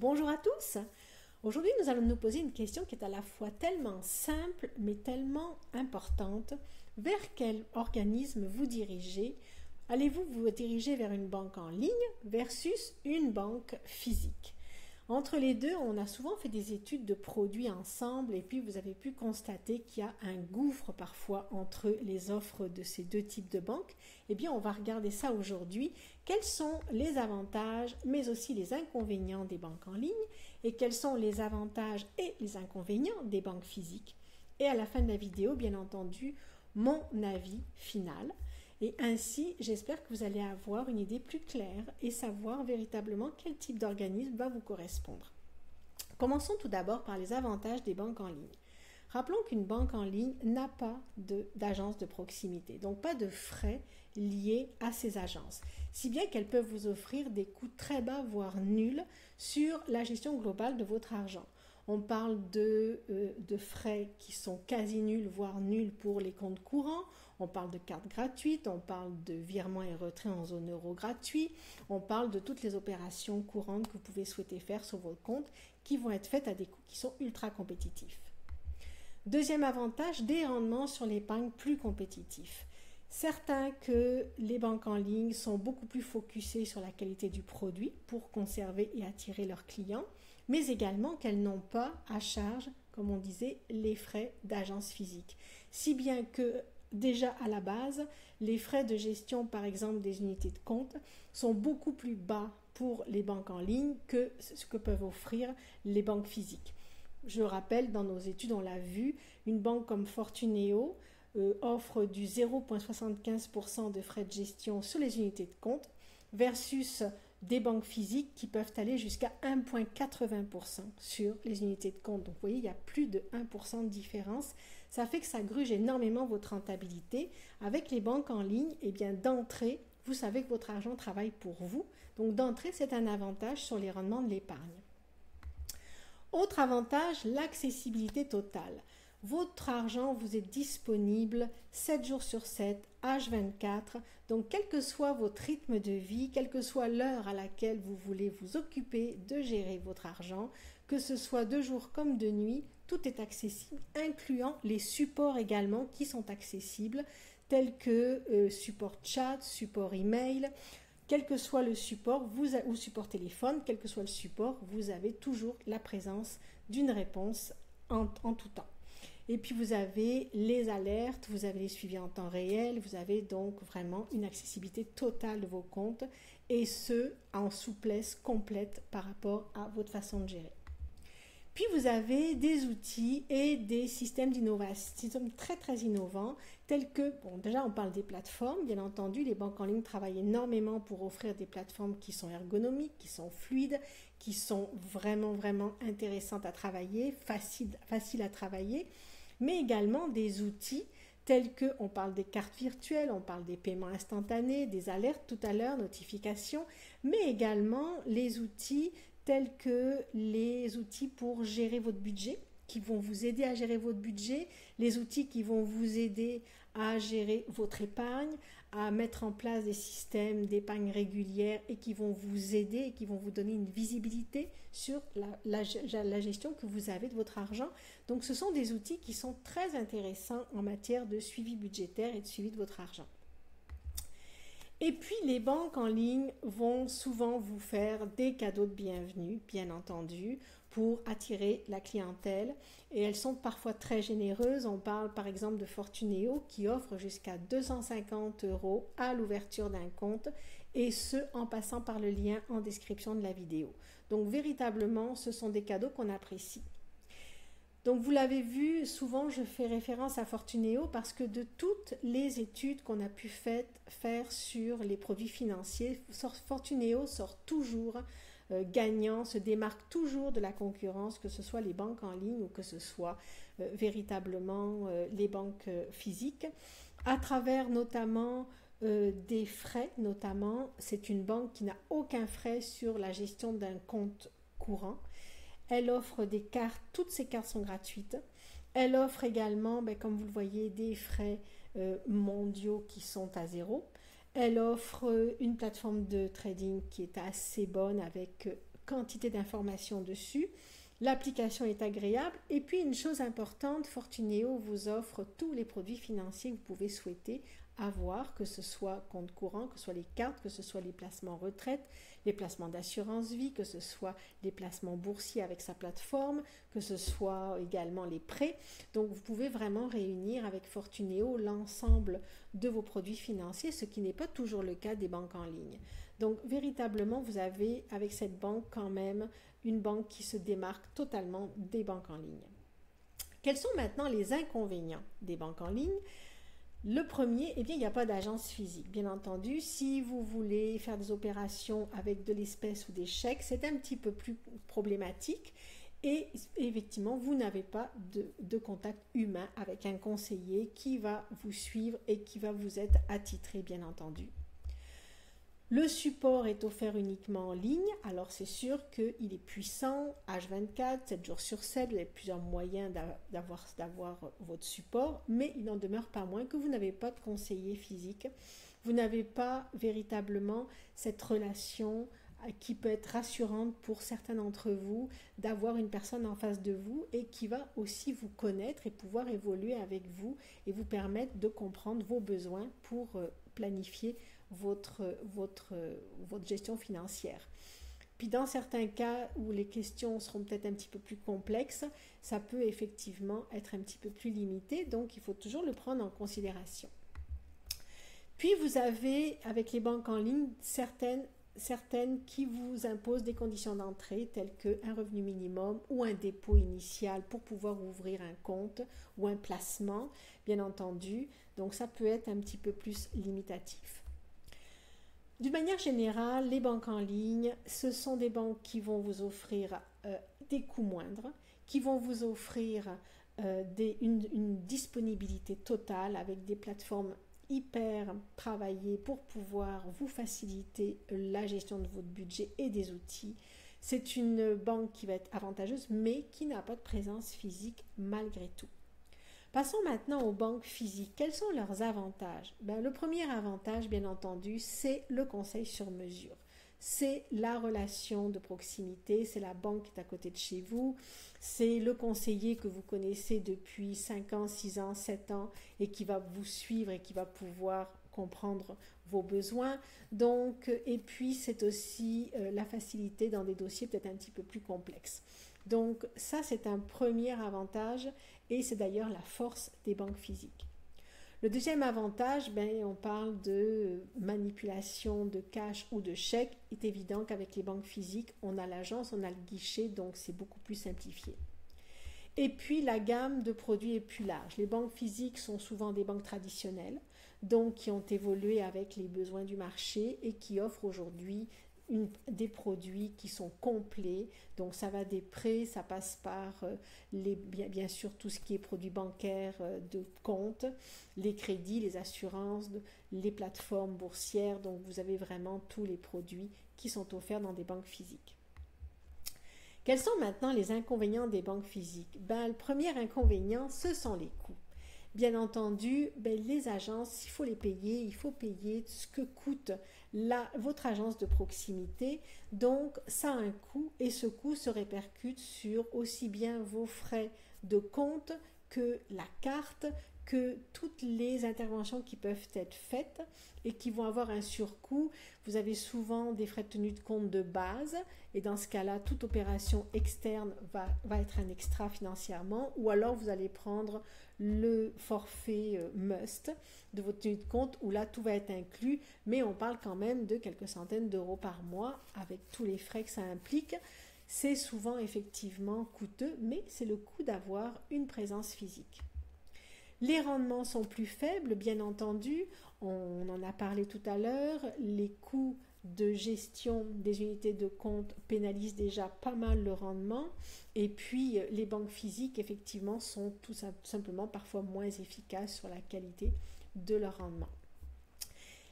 Bonjour à tous. Aujourd'hui, nous allons nous poser une question qui est à la fois tellement simple mais tellement importante. Vers quel organisme vous dirigez? Allez-vous vous diriger vers une banque en ligne versus une banque physique? Entre les deux, on a souvent fait des études de produits ensemble et puis vous avez pu constater qu'il y a un gouffre parfois entre les offres de ces deux types de banques. Eh bien, on va regarder ça aujourd'hui. Quels sont les avantages mais aussi les inconvénients des banques en ligne et quels sont les avantages et les inconvénients des banques physiques? Et à la fin de la vidéo, bien entendu, mon avis final. Et ainsi, j'espère que vous allez avoir une idée plus claire et savoir véritablement quel type d'organisme va vous correspondre. Commençons tout d'abord par les avantages des banques en ligne. Rappelons qu'une banque en ligne n'a pas d'agence de proximité, donc pas de frais liés à ces agences, si bien qu'elles peuvent vous offrir des coûts très bas, voire nuls, sur la gestion globale de votre argent. On parle de frais qui sont quasi nuls, voire nuls pour les comptes courants. On parle de cartes gratuites, on parle de virements et retraits en zone euro gratuit. On parle de toutes les opérations courantes que vous pouvez souhaiter faire sur votre compte qui vont être faites à des coûts qui sont ultra compétitifs. Deuxième avantage, des rendements sur l'épargne plus compétitifs. Certains que les banques en ligne sont beaucoup plus focusées sur la qualité du produit pour conserver et attirer leurs clients, mais également qu'elles n'ont pas à charge, comme on disait, les frais d'agence physique. Si bien que déjà à la base, les frais de gestion, par exemple, des unités de compte sont beaucoup plus bas pour les banques en ligne que ce que peuvent offrir les banques physiques. Je rappelle, dans nos études, on l'a vu, une banque comme Fortuneo offre du 0,75% de frais de gestion sur les unités de compte versus des banques physiques qui peuvent aller jusqu'à 1,80% sur les unités de compte. Donc vous voyez, il y a plus de 1% de différence. Ça fait que ça gruge énormément votre rentabilité. Avec les banques en ligne, eh bien d'entrée, vous savez que votre argent travaille pour vous. Donc d'entrée, c'est un avantage sur les rendements de l'épargne. Autre avantage, l'accessibilité totale. Votre argent vous est disponible 7 jours sur 7, H24. Donc, quel que soit votre rythme de vie, quelle que soit l'heure à laquelle vous voulez vous occuper de gérer votre argent, que ce soit de jour comme de nuit, tout est accessible, incluant les supports également qui sont accessibles, tels que support chat, support email. Quel que soit le support, ou support téléphone, quel que soit le support, vous avez toujours la présence d'une réponse en tout temps. Et puis vous avez les alertes, vous avez les suivis en temps réel, vous avez donc vraiment une accessibilité totale de vos comptes et ce, en souplesse complète par rapport à votre façon de gérer. Puis vous avez des outils et des systèmes d'innovation très très innovants tels que, bon déjà on parle des plateformes, bien entendu les banques en ligne travaillent énormément pour offrir des plateformes qui sont ergonomiques, qui sont fluides, qui sont vraiment intéressantes à travailler, faciles à travailler, mais également des outils tels que, on parle des cartes virtuelles, on parle des paiements instantanés, des alertes tout à l'heure, notifications, mais également les outils tels que les outils pour gérer votre budget, qui vont vous aider à gérer votre budget, les outils qui vont vous aider à gérer votre épargne, à mettre en place des systèmes d'épargne régulière et qui vont vous aider et qui vont vous donner une visibilité sur la gestion que vous avez de votre argent. Donc ce sont des outils qui sont très intéressants en matière de suivi budgétaire et de suivi de votre argent. Et puis, les banques en ligne vont souvent vous faire des cadeaux de bienvenue, bien entendu, pour attirer la clientèle. Et elles sont parfois très généreuses. On parle par exemple de Fortuneo qui offre jusqu'à 250 € à l'ouverture d'un compte et ce, en passant par le lien en description de la vidéo. Donc, véritablement, ce sont des cadeaux qu'on apprécie. Donc vous l'avez vu, souvent je fais référence à Fortuneo parce que de toutes les études qu'on a pu faire sur les produits financiers, Fortuneo sort toujours gagnant, se démarque toujours de la concurrence, que ce soit les banques en ligne ou que ce soit véritablement les banques physiques, à travers notamment des frais, notamment c'est une banque qui n'a aucun frais sur la gestion d'un compte courant. Elle offre des cartes, toutes ces cartes sont gratuites. Elle offre également, comme vous le voyez, des frais mondiaux qui sont à 0. Elle offre une plateforme de trading qui est assez bonne avec quantité d'informations dessus. L'application est agréable. Et puis une chose importante, Fortuneo vous offre tous les produits financiers que vous pouvez souhaiter avoir, que ce soit compte courant, que ce soit les cartes, que ce soit les placements retraite, les placements d'assurance vie, que ce soit les placements boursiers avec sa plateforme, que ce soit également les prêts. Donc vous pouvez vraiment réunir avec Fortuneo l'ensemble de vos produits financiers, ce qui n'est pas toujours le cas des banques en ligne. Donc véritablement, vous avez avec cette banque quand même une banque qui se démarque totalement des banques en ligne. Quels sont maintenant les inconvénients des banques en ligne? Le premier, eh bien, il n'y a pas d'agence physique. Bien entendu, si vous voulez faire des opérations avec de l'espèce ou des chèques, c'est un petit peu plus problématique. Et effectivement, vous n'avez pas de contact humain avec un conseiller qui va vous suivre et qui va vous être attitré, bien entendu. Le support est offert uniquement en ligne, alors c'est sûr qu'il est puissant, H24, 7 jours sur 7, vous avez plusieurs moyens d'avoir votre support, mais il n'en demeure pas moins que vous n'avez pas de conseiller physique, vous n'avez pas véritablement cette relation qui peut être rassurante pour certains d'entre vous, d'avoir une personne en face de vous et qui va aussi vous connaître et pouvoir évoluer avec vous et vous permettre de comprendre vos besoins pour planifier votre gestion financière. Puis dans certains cas où les questions seront peut-être un petit peu plus complexes, ça peut effectivement être un petit peu plus limité, donc il faut toujours le prendre en considération. Puis vous avez avec les banques en ligne certaines qui vous imposent des conditions d'entrée telles qu'un revenu minimum ou un dépôt initial pour pouvoir ouvrir un compte ou un placement, bien entendu, donc ça peut être un petit peu plus limitatif. D'une manière générale, les banques en ligne, ce sont des banques qui vont vous offrir des coûts moindres, qui vont vous offrir une disponibilité totale avec des plateformes hyper travaillées pour pouvoir vous faciliter la gestion de votre budget et des outils. C'est une banque qui va être avantageuse, mais qui n'a pas de présence physique malgré tout. Passons maintenant aux banques physiques. Quels sont leurs avantages? Le premier avantage, bien entendu, c'est le conseil sur mesure. C'est la relation de proximité, c'est la banque qui est à côté de chez vous, c'est le conseiller que vous connaissez depuis 5 ans, 6 ans, 7 ans et qui va vous suivre et qui va pouvoir comprendre vos besoins. Donc, et puis, c'est aussi la facilité dans des dossiers peut-être un petit peu plus complexes. Donc ça, c'est un premier avantage et c'est d'ailleurs la force des banques physiques. Le deuxième avantage, on parle de manipulation de cash ou de chèque. Il est évident qu'avec les banques physiques, on a l'agence, on a le guichet, donc c'est beaucoup plus simplifié. Et puis la gamme de produits est plus large. Les banques physiques sont souvent des banques traditionnelles, donc qui ont évolué avec les besoins du marché et qui offrent aujourd'hui des produits qui sont complets, donc ça va des prêts, ça passe par bien sûr tout ce qui est produits bancaires de compte, les crédits, les assurances, les plateformes boursières, donc vous avez vraiment tous les produits qui sont offerts dans des banques physiques. Quels sont maintenant les inconvénients des banques physiques? Le premier inconvénient, ce sont les coûts. Bien entendu, les agences, il faut les payer, il faut payer ce que coûte votre agence de proximité. Donc, ça a un coût et ce coût se répercute sur aussi bien vos frais de compte que la carte, que toutes les interventions qui peuvent être faites et qui vont avoir un surcoût. Vous avez souvent des frais de tenue de compte de base et dans ce cas-là, toute opération externe va être un extra financièrement ou alors vous allez prendre le forfait must de votre tenue de compte où là tout va être inclus, mais on parle quand même de quelques centaines d'euros par mois avec tous les frais que ça implique. C'est souvent effectivement coûteux, mais c'est le coût d'avoir une présence physique. Les rendements sont plus faibles, bien entendu, on en a parlé tout à l'heure, les coûts de gestion des unités de compte pénalisent déjà pas mal le rendement et puis les banques physiques effectivement sont tout simplement parfois moins efficaces sur la qualité de leur rendement.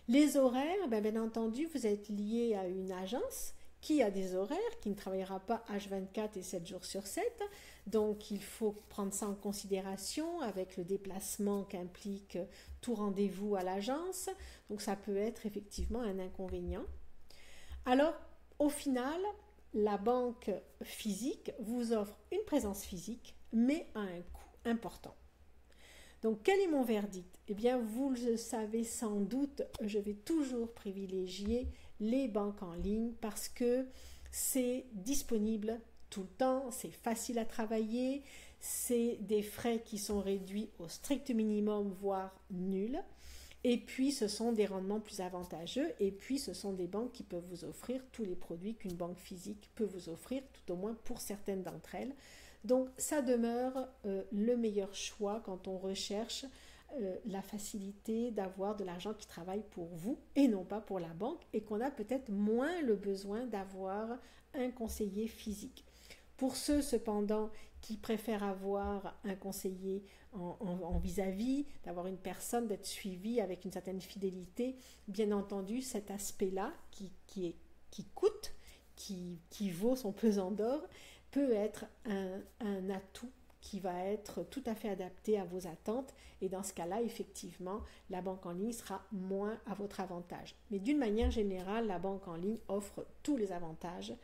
Les horaires, bien entendu, vous êtes lié à une agence qui a des horaires, qui ne travaillera pas H24 et 7 jours sur 7. Donc, il faut prendre ça en considération avec le déplacement qu'implique tout rendez-vous à l'agence. Donc, ça peut être effectivement un inconvénient. Alors, au final, la banque physique vous offre une présence physique, mais à un coût important. Donc, quel est mon verdict? Eh bien, vous le savez sans doute, je vais toujours privilégier les banques en ligne parce que c'est disponible tout le temps, c'est facile à travailler, c'est des frais qui sont réduits au strict minimum, voire nuls. Et puis, ce sont des rendements plus avantageux. Et puis, ce sont des banques qui peuvent vous offrir tous les produits qu'une banque physique peut vous offrir, tout au moins pour certaines d'entre elles. Donc, ça demeure le meilleur choix quand on recherche la facilité d'avoir de l'argent qui travaille pour vous et non pas pour la banque et qu'on a peut-être moins le besoin d'avoir un conseiller physique. Pour ceux cependant qui préfèrent avoir un conseiller en vis-à-vis, d'avoir une personne, d'être suivi avec une certaine fidélité, bien entendu cet aspect-là qui coûte, qui vaut son pesant d'or, peut être un atout qui va être tout à fait adapté à vos attentes et dans ce cas-là, effectivement, la banque en ligne sera moins à votre avantage. Mais d'une manière générale, la banque en ligne offre tous les avantages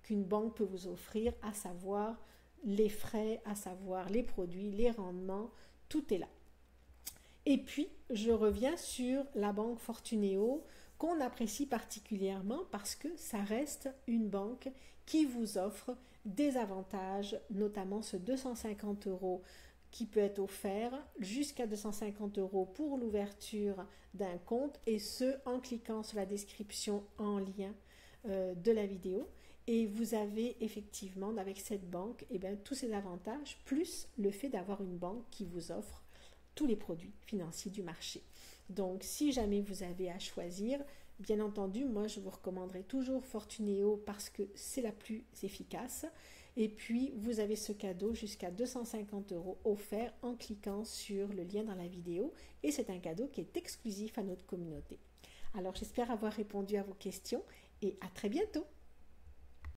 qu'une banque peut vous offrir, à savoir les frais, à savoir les produits, les rendements, tout est là. Et puis, je reviens sur la banque Fortuneo qu'on apprécie particulièrement parce que ça reste une banque qui vous offre des avantages, notamment ce 250 € qui peut être offert, jusqu'à 250 € pour l'ouverture d'un compte et ce en cliquant sur la description en lien de la vidéo. Et vous avez effectivement avec cette banque tous ces avantages, plus le fait d'avoir une banque qui vous offre tous les produits financiers du marché. Donc si jamais vous avez à choisir, bien entendu, moi je vous recommanderais toujours Fortuneo parce que c'est la plus efficace. Et puis vous avez ce cadeau jusqu'à 250 € offert en cliquant sur le lien dans la vidéo. Et c'est un cadeau qui est exclusif à notre communauté. Alors j'espère avoir répondu à vos questions et à très bientôt.